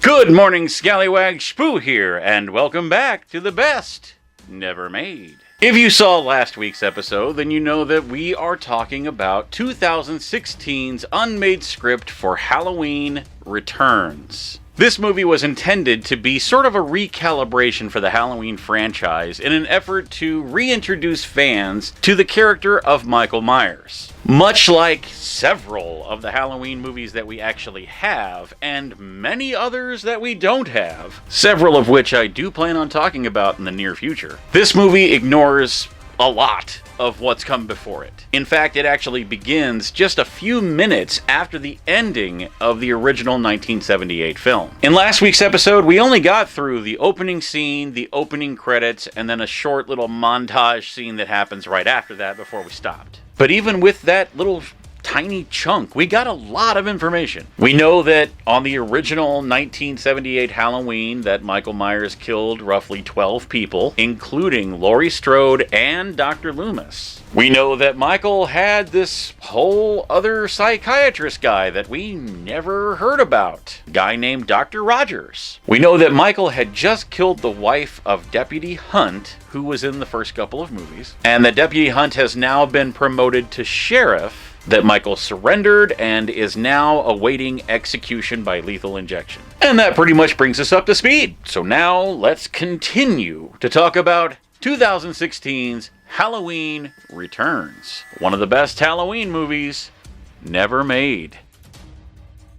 Good morning, Skallywags. Shpoo here, and welcome back to the best never made. If you saw last week's episode, then you know that we are talking about 2016's Unmade script for Halloween Returns. This movie was intended to be sort of a recalibration for the Halloween franchise in an effort to reintroduce fans to the character of Michael Myers. Much like several of the Halloween movies that we actually have, and many others that we don't have, several of which I do plan on talking about in the near future, this movie ignores a lot of what's come before it. In fact, it actually begins just a few minutes after the ending of the original 1978 film. In last week's episode, we only got through the opening scene, the opening credits, and then a short little montage scene that happens right after that before we stopped. But even with that little tiny chunk, we got a lot of information. We know that on the original 1978 Halloween that Michael Myers killed roughly 12 people, including Laurie Strode and Dr. Loomis. We know that Michael had this whole other psychiatrist guy that we never heard about, a guy named Dr. Rogers. We know that Michael had just killed the wife of Deputy Hunt, who was in the first couple of movies, and that Deputy Hunt has now been promoted to sheriff, that Michael surrendered and is now awaiting execution by lethal injection. And that pretty much brings us up to speed. So now let's continue to talk about 2016's Halloween Returns, one of the best Halloween movies never made.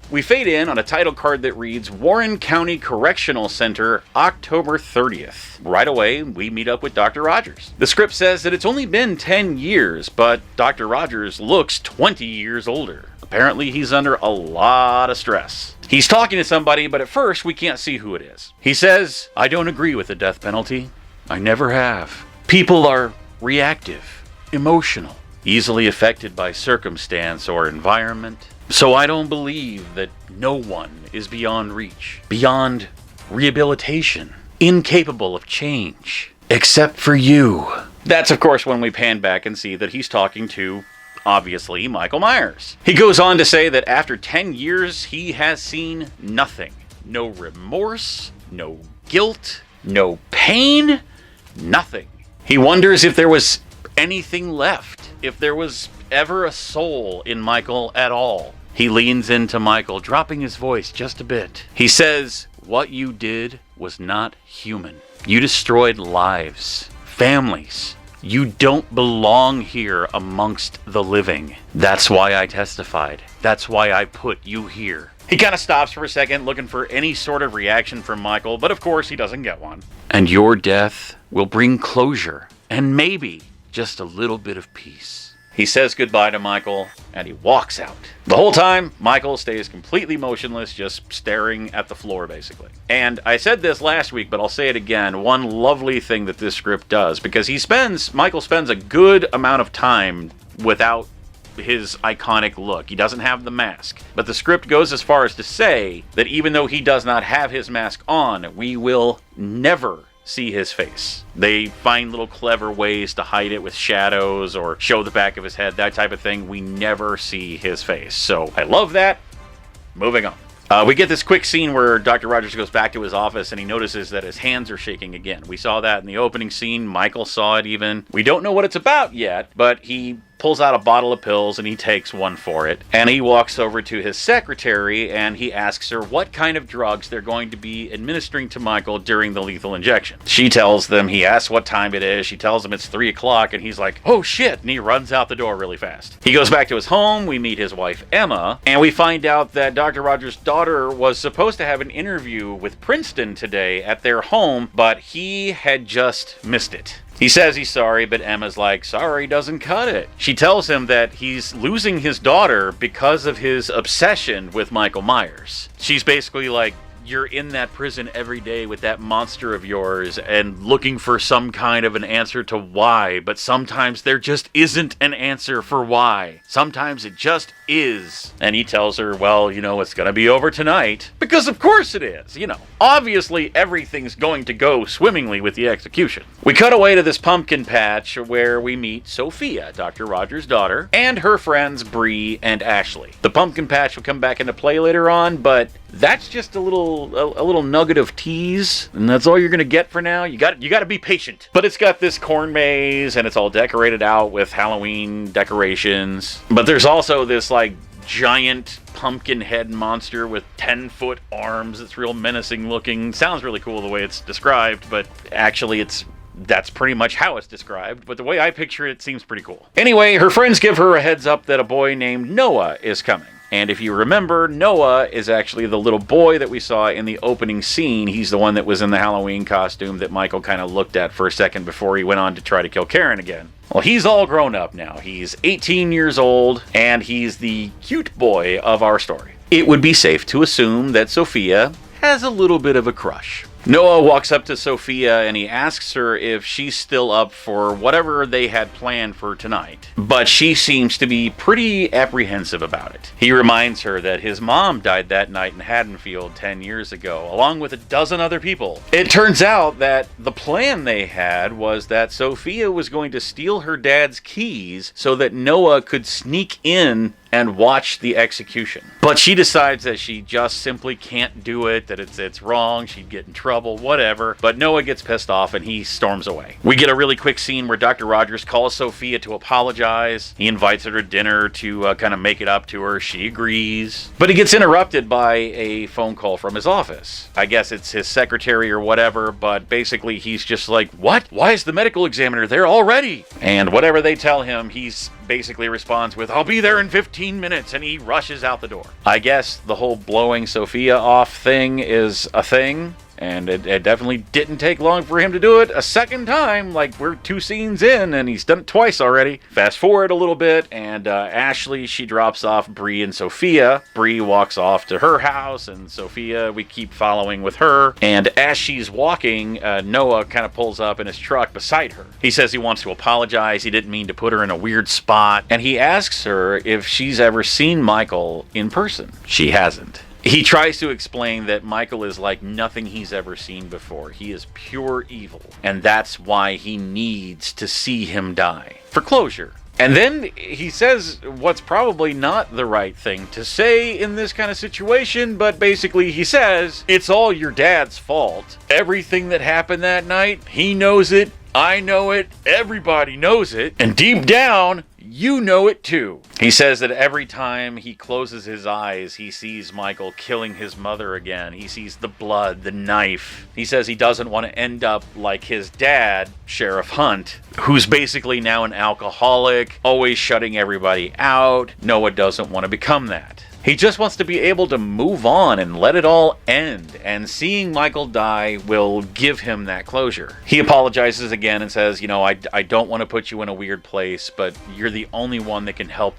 We fade in on a title card that reads Warren County Correctional Center, October 30th. Right away, we meet up with Dr. Rogers. The script says that it's only been 10 years, but Dr. Rogers looks 20 years older. Apparently, he's under a lot of stress. He's talking to somebody, but at first, we can't see who it is. He says, "I don't agree with the death penalty. I never have. People are reactive, emotional, easily affected by circumstance or environment. So I don't believe that no one is beyond reach, beyond rehabilitation, incapable of change, except for you." That's, of course, when we pan back and see that he's talking to, obviously, Michael Myers. He goes on to say that after 10 years, he has seen nothing. No remorse, no guilt, no pain, nothing. He wonders if there was anything left, if there was ever a soul in Michael at all. He leans into Michael, dropping his voice just a bit. He says, "What you did was not human. You destroyed lives, families. You don't belong here amongst the living. That's why I testified. That's why I put you here." He kind of stops for a second, looking for any sort of reaction from Michael, but of course he doesn't get one. "And your death will bring closure, and maybe just a little bit of peace." He says goodbye to Michael, and he walks out. The whole time, Michael stays completely motionless, just staring at the floor, basically. And I said this last week, but I'll say it again. One lovely thing that this script does, because Michael spends a good amount of time without his iconic look. He doesn't have the mask. But the script goes as far as to say that even though he does not have his mask on, we will never see his face. They find little clever ways to hide it with shadows or show the back of his head, that type of thing. We never see his face. So I love that. Moving on. We get this quick scene where Dr. Rogers goes back to his office and he notices that his hands are shaking again. We saw that in the opening scene. Michael saw it even. We don't know what it's about yet, but he pulls out a bottle of pills and he takes one for it. And he walks over to his secretary and he asks her what kind of drugs they're going to be administering to Michael during the lethal injection. She tells them, he asks what time it is. She tells him it's 3 o'clock and he's like, "Oh shit," and he runs out the door really fast. He goes back to his home. We meet his wife, Emma, and we find out that Dr. Rogers' daughter was supposed to have an interview with Princeton today at their home, but he had just missed it. He says he's sorry, but Emma's like, "Sorry doesn't cut it." She tells him that he's losing his daughter because of his obsession with Michael Myers. She's basically like, "You're in that prison every day with that monster of yours and looking for some kind of an answer to why, but sometimes there just isn't an answer for why. Sometimes it just is." And he tells her, "Well, it's going to be over tonight." Because of course it is, Obviously everything's going to go swimmingly with the execution. We cut away to this pumpkin patch where we meet Sophia, Dr. Rogers' daughter, and her friends Bree and Ashley. The pumpkin patch will come back into play later on, but That's just a little nugget of tease, and that's all you're gonna get for now. You got to be patient. But it's got this corn maze, and it's all decorated out with Halloween decorations. But there's also this like giant pumpkin head monster with 10-foot arms. It's real menacing looking. Sounds really cool the way it's described, but actually that's pretty much how it's described, but the way I picture it seems pretty cool. Anyway, her friends give her a heads up that a boy named Noah is coming. And if you remember, Noah is actually the little boy that we saw in the opening scene. He's the one that was in the Halloween costume that Michael kind of looked at for a second before he went on to try to kill Karen again. Well, he's all grown up now. He's 18 years old, and he's the cute boy of our story. It would be safe to assume that Sophia has a little bit of a crush. Noah walks up to Sophia and he asks her if she's still up for whatever they had planned for tonight. But she seems to be pretty apprehensive about it. He reminds her that his mom died that night in Haddonfield 10 years ago, along with a dozen other people. It turns out that the plan they had was that Sophia was going to steal her dad's keys so that Noah could sneak in and watch the execution. But she decides that she just simply can't do it, that it's wrong, she'd get in trouble, whatever. But Noah gets pissed off and he storms away. We get a really quick scene where Dr. Rogers calls Sophia to apologize. He invites her to dinner to kind of make it up to her. She agrees. But he gets interrupted by a phone call from his office. I guess it's his secretary or whatever, but basically he's just like, what? Why is the medical examiner there already? And whatever they tell him, he's basically responds with, I'll be there in 15 minutes, and he rushes out the door. I guess the whole blowing Sophia off thing is a thing, and it definitely didn't take long for him to do it a second time. Like, we're 2 scenes in, and he's done it twice already. Fast forward a little bit, and Ashley, she drops off Bree and Sophia. Bree walks off to her house, and Sophia, we keep following with her. And as she's walking, Noah kind of pulls up in his truck beside her. He says he wants to apologize. He didn't mean to put her in a weird spot. And he asks her if she's ever seen Michael in person. She hasn't. He tries to explain that Michael is like nothing he's ever seen before. He is pure evil, and that's why he needs to see him die for closure. And then he says what's probably not the right thing to say in this kind of situation, but basically he says, it's all your dad's fault. Everything that happened that night, he knows it, I know it, everybody knows it, and deep down, you know it too. He says that every time he closes his eyes, he sees Michael killing his mother again. He sees the blood, the knife. He says he doesn't want to end up like his dad, Sheriff Hunt, who's basically now an alcoholic, always shutting everybody out. Noah doesn't want to become that. He just wants to be able to move on and let it all end, and seeing Michael die will give him that closure. He apologizes again and says, I don't want to put you in a weird place, but you're the only one that can help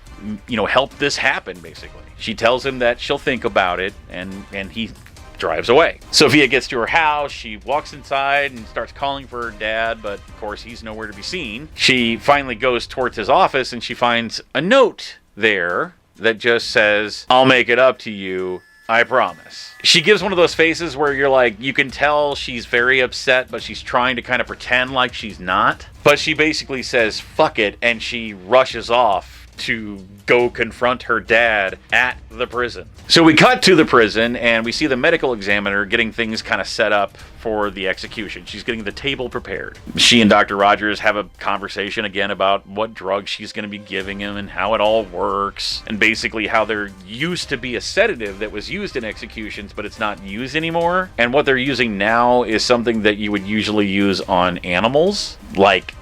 this happen, basically. She tells him that she'll think about it, and he drives away. Sophia gets to her house. She walks inside and starts calling for her dad, but of course he's nowhere to be seen. She finally goes towards his office and she finds a note there that just says, I'll make it up to you, I promise. She gives one of those faces where you're like, you can tell she's very upset, but she's trying to kind of pretend like she's not. But she basically says, fuck it, and she rushes off to go confront her dad at the prison. So we cut to the prison and we see the medical examiner getting things kind of set up for the execution. She's getting the table prepared. She and Dr. Rogers have a conversation again about what drugs she's going to be giving him and how it all works, and basically how there used to be a sedative that was used in executions, but it's not used anymore. And what they're using now is something that you would usually use on animals, like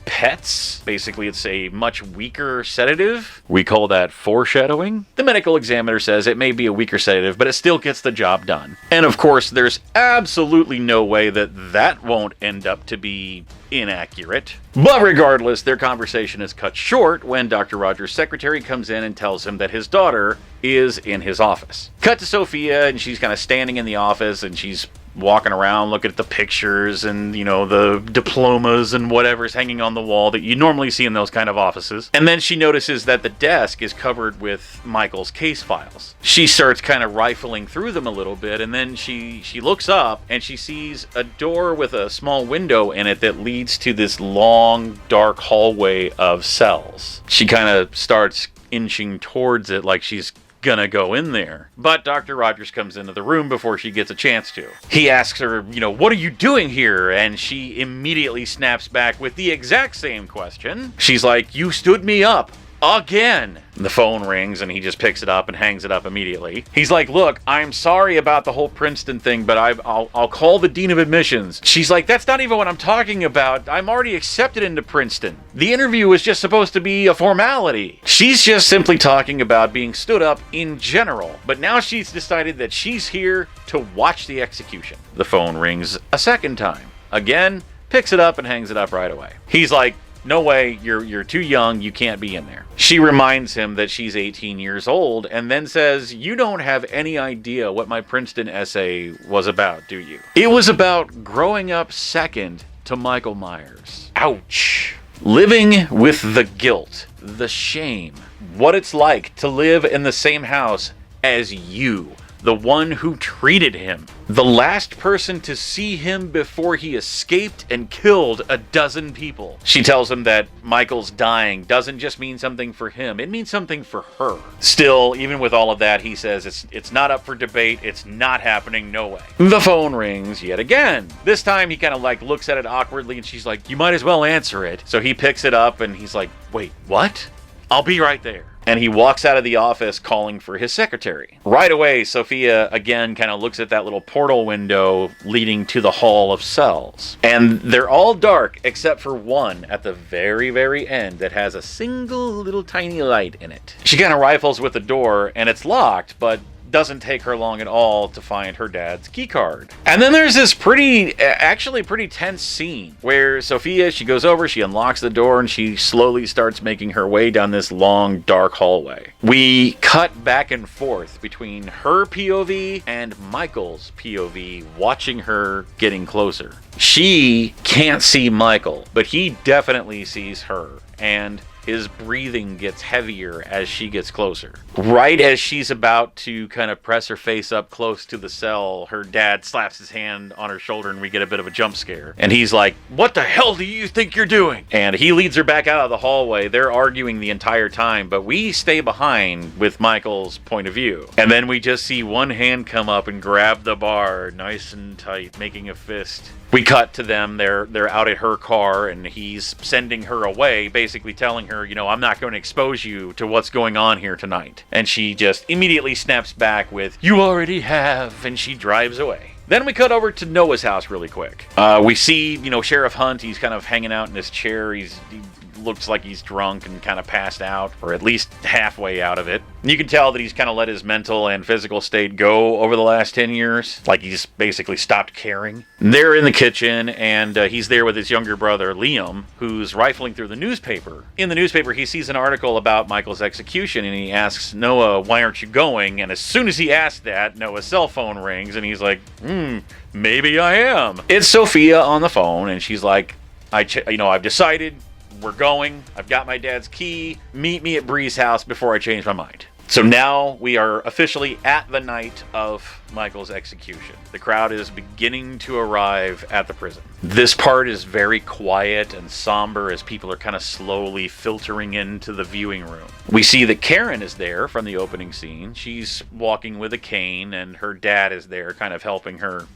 pets. Basically, it's a much weaker sedative. We call that foreshadowing. The medical examiner says it may be a weaker sedative, but it still gets the job done. And of course, there's absolutely no way that won't end up to be inaccurate. But regardless, their conversation is cut short when Dr. Rogers' secretary comes in and tells him that his daughter is in his office. Cut to Sophia, and she's kind of standing in the office, and she's walking around looking at the pictures and, the diplomas and whatever's hanging on the wall that you normally see in those kind of offices. And then she notices that the desk is covered with Michael's case files. She starts kind of rifling through them a little bit, and then she looks up and she sees a door with a small window in it that leads to this long, dark hallway of cells. She kind of starts inching towards it like she's gonna go in there. But Dr. Rogers comes into the room before she gets a chance to. He asks her, what are you doing here? And she immediately snaps back with the exact same question. She's like, you stood me up. Again. The phone rings and he just picks it up and hangs it up immediately. He's like, look, I'm sorry about the whole Princeton thing, but I'll call the dean of admissions. She's like, that's not even what I'm talking about. I'm already accepted into Princeton. The interview was just supposed to be a formality. She's just simply talking about being stood up in general, but now she's decided that she's here to watch the execution. The phone rings a second time. Again, picks it up and hangs it up right away. He's like, no way, you're too young, you can't be in there. She reminds him that she's 18 years old and then says, you don't have any idea what my Princeton essay was about, do you? It was about growing up second to Michael Myers. Ouch. Living with the guilt, the shame, what it's like to live in the same house as you. The one who treated him. The last person to see him before he escaped and killed a dozen people. She tells him that Michael's dying doesn't just mean something for him, it means something for her. Still, even with all of that, he says it's not up for debate, it's not happening, no way. The phone rings yet again. This time he kind of looks at it awkwardly and she's like, you might as well answer it. So he picks it up and he's like, wait, what? I'll be right there. And he walks out of the office calling for his secretary. Right away, Sophia again kind of looks at that little portal window leading to the hall of cells. And they're all dark except for one at the very, very end that has a single little tiny light in it. She kind of rifles with the door and it's locked, but doesn't take her long at all to find her dad's key card. And then there's this pretty tense scene where Sophia, she goes over, she unlocks the door, and she slowly starts making her way down this long, dark hallway. We cut back and forth between her POV and Michael's POV, watching her getting closer. She can't see Michael, but he definitely sees her, and his breathing gets heavier as she gets closer. Right as she's about to kind of press her face up close to the cell, her dad slaps his hand on her shoulder and we get a bit of a jump scare. And he's like, what the hell do you think you're doing? And he leads her back out of the hallway. They're arguing the entire time, but we stay behind with Michael's point of view. And then we just see one hand come up and grab the bar nice and tight, making a fist. We cut to them, they're out at her car, and he's sending her away, basically telling her, I'm not going to expose you to what's going on here tonight. And she just immediately snaps back with, you already have, and she drives away. Then we cut over to Noah's house really quick. We see, Sheriff Hunt, he's kind of hanging out in his chair, he looks like he's drunk and kind of passed out, or at least halfway out of it. You can tell that he's kind of let his mental and physical state go over the last 10 years, like he's basically stopped caring. They're in the kitchen, and he's there with his younger brother, Liam, who's rifling through the newspaper. In the newspaper, he sees an article about Michael's execution, and he asks Noah, why aren't you going? And as soon as he asks that, Noah's cell phone rings, and he's like, maybe I am. It's Sophia on the phone, and she's like, I've decided, we're going. I've got my dad's key. Meet me at Bree's house before I change my mind. So now we are officially at the night of Michael's execution. The crowd is beginning to arrive at the prison. This part is very quiet and somber as people are kind of slowly filtering into the viewing room. We see that Karen is there from the opening scene. She's walking with a cane, and her dad is there kind of helping her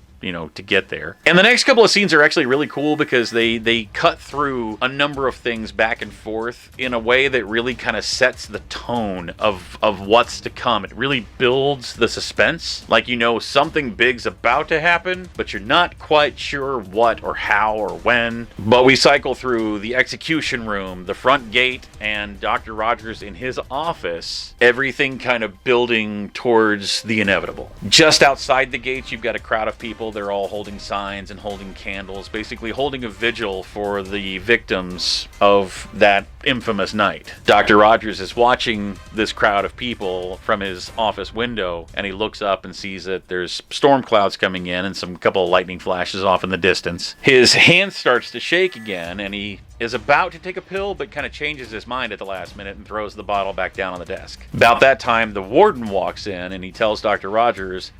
to get there. And the next couple of scenes are actually really cool because they cut through a number of things back and forth in a way that really kind of sets the tone of what's to come. It really builds the suspense. Like, something big's about to happen, but you're not quite sure what or how or when. But we cycle through the execution room, the front gate, and Dr. Rogers in his office, everything kind of building towards the inevitable. Just outside the gates, you've got a crowd of people. They're all holding signs and holding candles, basically holding a vigil for the victims of that infamous night. Dr. Rogers is watching this crowd of people from his office window, and he looks up and sees that there's storm clouds coming in and some couple of lightning flashes off in the distance. His hand starts to shake again, and he is about to take a pill, but kind of changes his mind at the last minute and throws the bottle back down on the desk. About that time, the warden walks in, and he tells Dr. Rogers,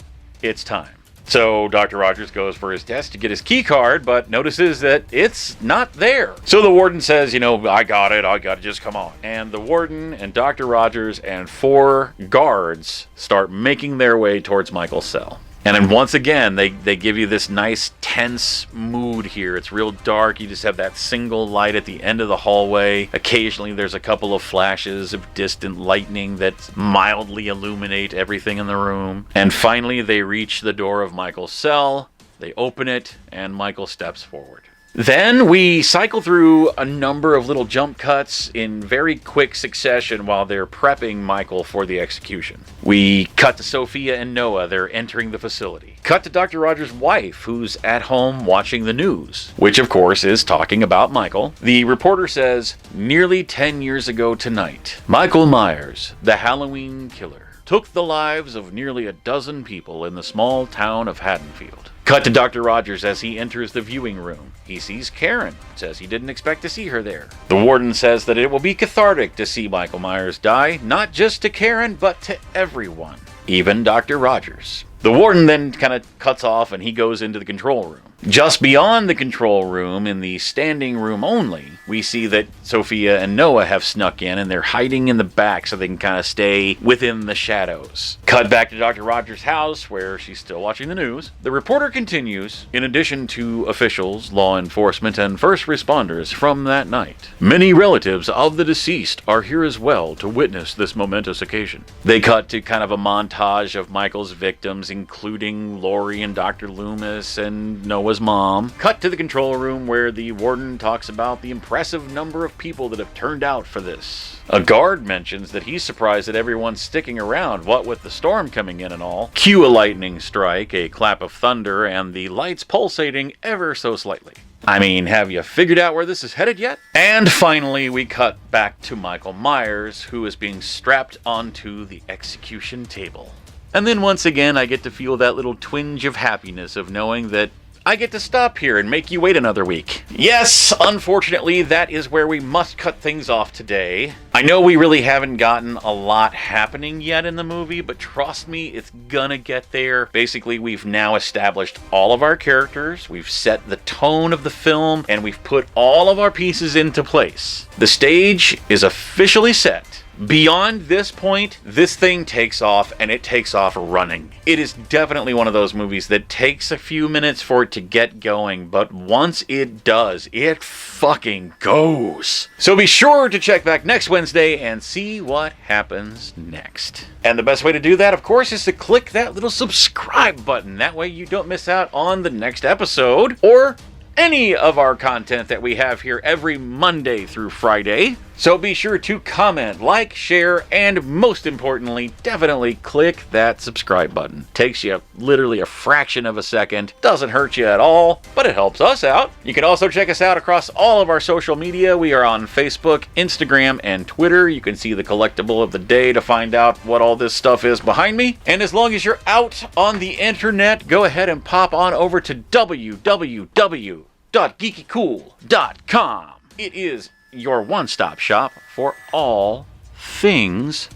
it's time. So Dr. Rogers goes for his desk to get his key card, but notices that it's not there. So the warden says, I got it, just come on. And the warden and Dr. Rogers and 4 guards start making their way towards Michael's cell. And then once again, they give you this nice tense mood here. It's real dark. You just have that single light at the end of the hallway. Occasionally there's a couple of flashes of distant lightning that mildly illuminate everything in the room. And finally they reach the door of Michael's cell. They open it and Michael steps forward. Then we cycle through a number of little jump cuts in very quick succession while they're prepping Michael for the execution. We cut to Sophia and Noah. They're entering the facility. Cut to Dr. Rogers' wife, who's at home watching the news, which of course is talking about Michael. The reporter says, nearly 10 years ago tonight, Michael Myers, the Halloween killer, took the lives of nearly a dozen people in the small town of Haddonfield. Cut to Dr. Rogers as he enters the viewing room. He sees Karen, says he didn't expect to see her there. The warden says that it will be cathartic to see Michael Myers die, not just to Karen, but to everyone, even Dr. Rogers. The warden then kind of cuts off and he goes into the control room. Just beyond the control room, in the standing room only, we see that Sophia and Noah have snuck in and they're hiding in the back so they can kind of stay within the shadows. Cut back to Dr. Rogers' house where she's still watching the news. The reporter continues, in addition to officials, law enforcement, and first responders from that night, many relatives of the deceased are here as well to witness this momentous occasion. They cut to kind of a montage of Michael's victims, including Lori and Dr. Loomis and Noah's mom. Cut to the control room where the warden talks about the impressive number of people that have turned out for this. A guard mentions that he's surprised that everyone's sticking around, what with the storm coming in and all. Cue a lightning strike, a clap of thunder, and the lights pulsating ever so slightly. I mean, have you figured out where this is headed yet? And finally, we cut back to Michael Myers, who is being strapped onto the execution table. And then once again, I get to feel that little twinge of happiness of knowing that I get to stop here and make you wait another week. Yes, unfortunately, that is where we must cut things off today. I know we really haven't gotten a lot happening yet in the movie, but trust me, it's gonna get there. Basically, we've now established all of our characters, we've set the tone of the film, and we've put all of our pieces into place. The stage is officially set. Beyond this point, this thing takes off, and it takes off running. It is definitely one of those movies that takes a few minutes for it to get going, but once it does, it fucking goes. So be sure to check back next Wednesday and see what happens next. And the best way to do that, of course, is to click that little subscribe button. That way you don't miss out on the next episode, or any of our content that we have here every Monday through Friday. So be sure to comment, like, share, and most importantly, definitely click that subscribe button. Takes you literally a fraction of a second, doesn't hurt you at all, but it helps us out. You can also check us out across all of our social media. We are on Facebook, Instagram, and Twitter. You can see the collectible of the day to find out what all this stuff is behind me. And as long as you're out on the internet, go ahead and pop on over to www.geekycool.com. It is your one-stop shop for all things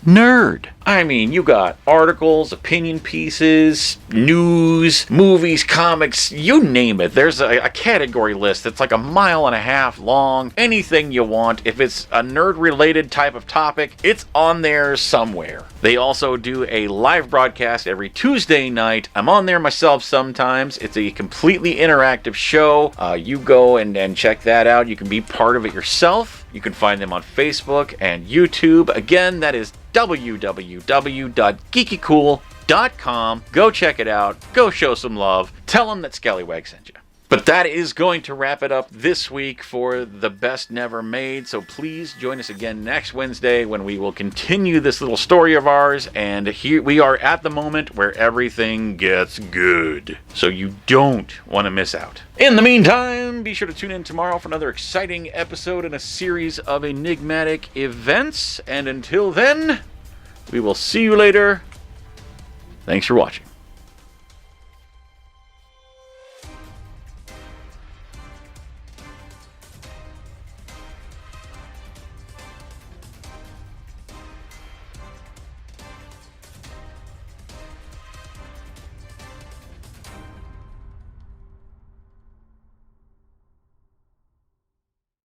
nerd. I mean, you got articles, opinion pieces, news, movies, comics, you name it. There's a category list that's like 1.5 miles long. Anything you want. If it's a nerd-related type of topic, it's on there somewhere. They also do a live broadcast every Tuesday night. I'm on there myself sometimes. It's a completely interactive show. You go and check that out. You can be part of it yourself. You can find them on Facebook and YouTube. Again, that is www.geekycool.com. Go check it out. Go show some love. Tell them that Skallywags sent you. But that is going to wrap it up this week for The Best Never Made. So please join us again next Wednesday when we will continue this little story of ours. And here we are at the moment where everything gets good. So you don't want to miss out. In the meantime, be sure to tune in tomorrow for another exciting episode in a series of enigmatic events. And until then, we will see you later. Thanks for watching.